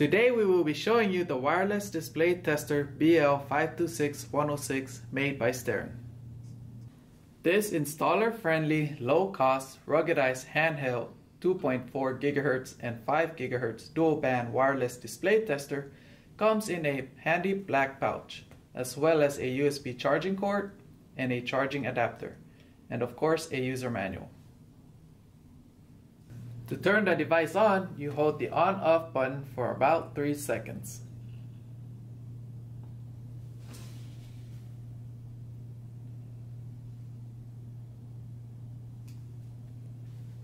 Today we will be showing you the wireless display tester BL526106 made by Steren. This installer-friendly, low-cost, ruggedized handheld 2.4 GHz and 5 GHz dual-band wireless display tester comes in a handy black pouch, as well as a USB charging cord and a charging adapter, and of course a user manual. To turn the device on, you hold the on-off button for about 3 seconds.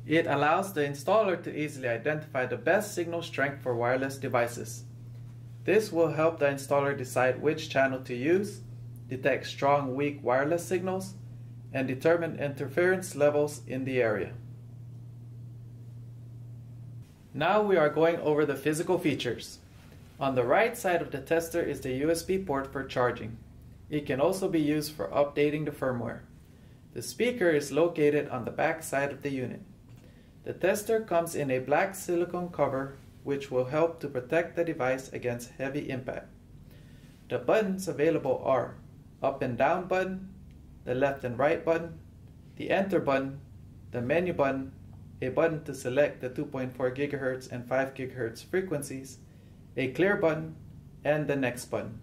It allows the installer to easily identify the best signal strength for wireless devices. This will help the installer decide which channel to use, detect strong, weak wireless signals, and determine interference levels in the area. Now we are going over the physical features. On the right side of the tester is the USB port for charging. It can also be used for updating the firmware. The speaker is located on the back side of the unit. The tester comes in a black silicone cover which will help to protect the device against heavy impact. The buttons available are up and down button, the left and right button, the enter button, the menu button, a button to select the 2.4 GHz and 5 GHz frequencies, a clear button, and the next button.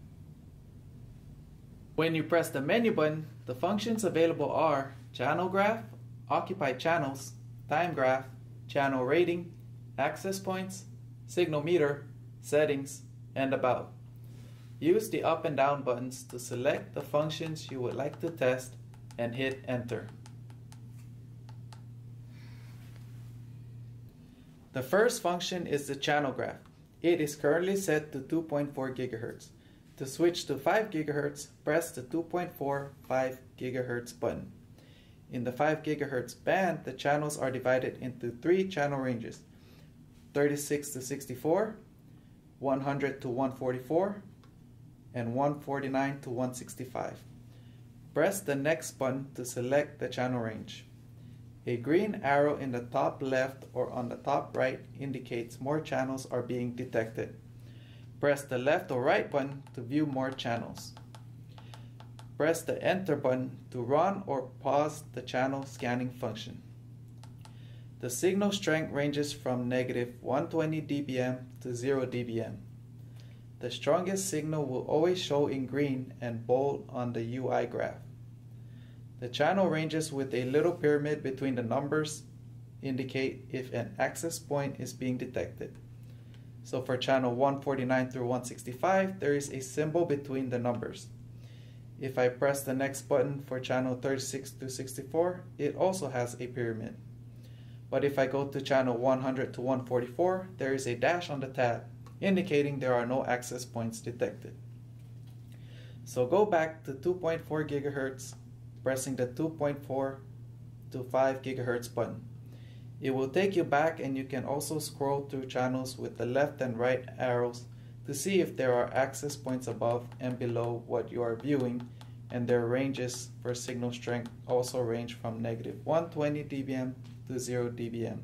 When you press the menu button, the functions available are channel graph, occupied channels, time graph, channel rating, access points, signal meter, settings, and about. Use the up and down buttons to select the functions you would like to test and hit enter. The first function is the channel graph. It is currently set to 2.4 GHz. To switch to 5 GHz, press the 2.4 5 GHz button. In the 5 GHz band, the channels are divided into 3 channel ranges: 36 to 64, 100 to 144, and 149 to 165. Press the next button to select the channel range. A green arrow in the top left or on the top right indicates more channels are being detected. Press the left or right button to view more channels. Press the enter button to run or pause the channel scanning function. The signal strength ranges from -120 dBm to 0 dBm. The strongest signal will always show in green and bold on the UI graph. The channel ranges with a little pyramid between the numbers indicate if an access point is being detected. So for channel 149 through 165, there is a symbol between the numbers. If I press the next button for channel 36 to 64, it also has a pyramid. But if I go to channel 100 to 144, there is a dash on the tab, indicating there are no access points detected. So go back to 2.4 GHz, pressing the 2.4 to 5 GHz button. It will take you back, and you can also scroll through channels with the left and right arrows to see if there are access points above and below what you are viewing, and their ranges for signal strength also range from -120 dBm to 0 dBm.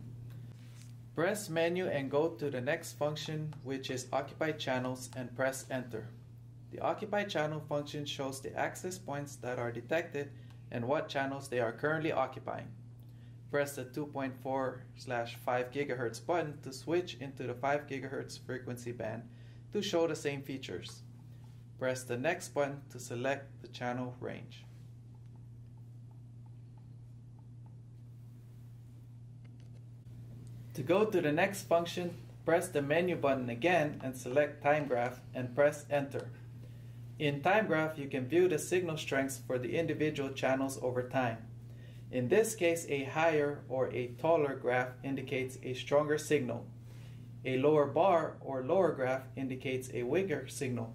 Press menu and go to the next function, which is occupied channels, and press enter. The occupied channel function shows the access points that are detected and what channels they are currently occupying. Press the 2.4/5 GHz button to switch into the 5 GHz frequency band to show the same features. Press the next button to select the channel range. To go to the next function, press the menu button again and select time graph and press enter. In time graph, you can view the signal strengths for the individual channels over time. In this case, a higher or a taller graph indicates a stronger signal. A lower bar or lower graph indicates a weaker signal.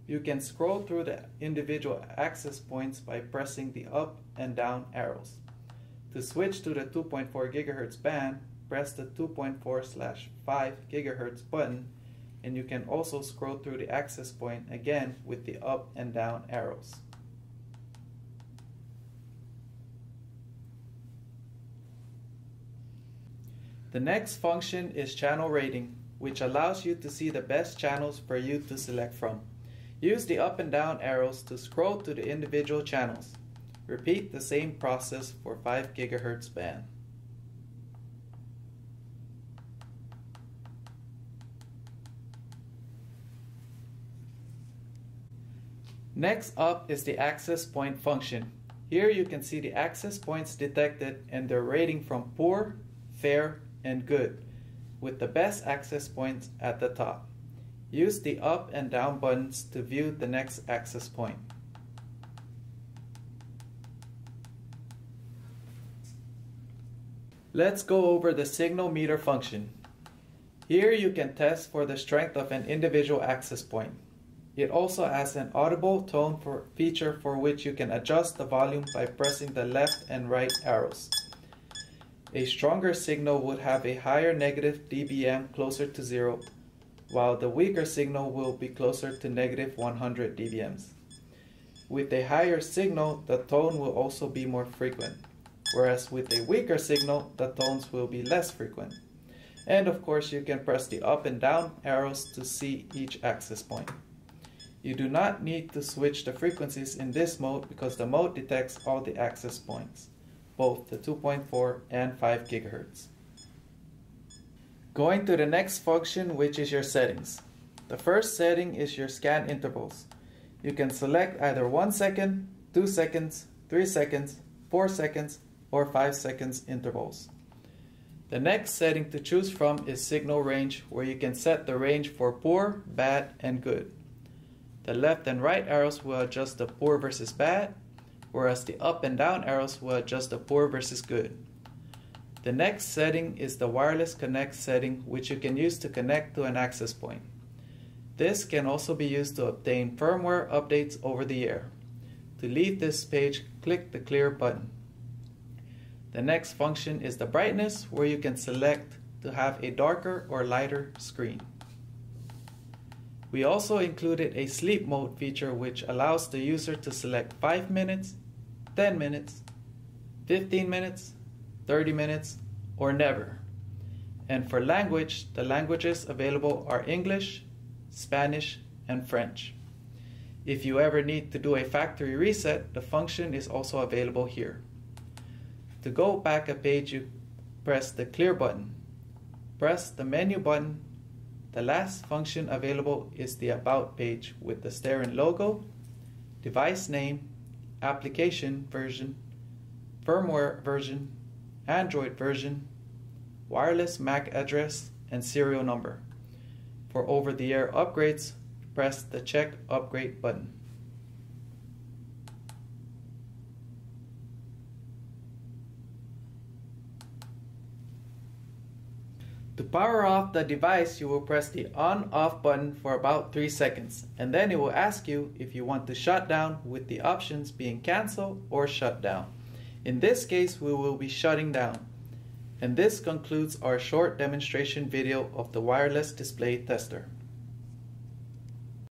You can scroll through the individual access points by pressing the up and down arrows. To switch to the 2.4 GHz band, press the 2.4/5 GHz button, and you can also scroll through the access point again with the up and down arrows. The next function is channel rating. which allows you to see the best channels for you to select from. Use the up and down arrows to scroll to the individual channels. Repeat the same process for 5 GHz band. Next up is the access point function. Here you can see the access points detected and their rating from poor, fair, and good, with the best access points at the top. Use the up and down buttons to view the next access point. Let's go over the signal meter function. Here you can test for the strength of an individual access point. It also has an audible tone feature for which you can adjust the volume by pressing the left and right arrows. A stronger signal would have a higher negative dBm closer to 0, while the weaker signal will be closer to negative 100 dBms. With a higher signal, the tone will also be more frequent, whereas with a weaker signal, the tones will be less frequent. And of course, you can press the up and down arrows to see each access point. You do not need to switch the frequencies in this mode because the mode detects all the access points, both the 2.4 and 5 GHz. Going to the next function, which is your settings. The first setting is your scan intervals. You can select either 1 second, 2 seconds, 3 seconds, 4 seconds, or 5 seconds intervals. The next setting to choose from is signal range, where you can set the range for poor, bad, and good. The left and right arrows will adjust the poor versus bad, whereas the up and down arrows will adjust the poor versus good. The next setting is the wireless connect setting, which you can use to connect to an access point. This can also be used to obtain firmware updates over the air. To leave this page, click the clear button. The next function is the brightness, where you can select to have a darker or lighter screen. We also included a sleep mode feature, which allows the user to select 5 minutes, 10 minutes, 15 minutes, 30 minutes, or never. And for language, the languages available are English, Spanish, and French. If you ever need to do a factory reset, the function is also available here. To go back a page, you press the clear button. Press the menu button. The last function available is the About page with the Steren logo, device name, application version, firmware version, Android version, wireless MAC address, and serial number. For over-the-air upgrades, press the Check Upgrade button. To power off the device, you will press the on-off button for about 3 seconds, and then it will ask you if you want to shut down, with the options being cancel or shut down. In this case, we will be shutting down. And this concludes our short demonstration video of the wireless display tester.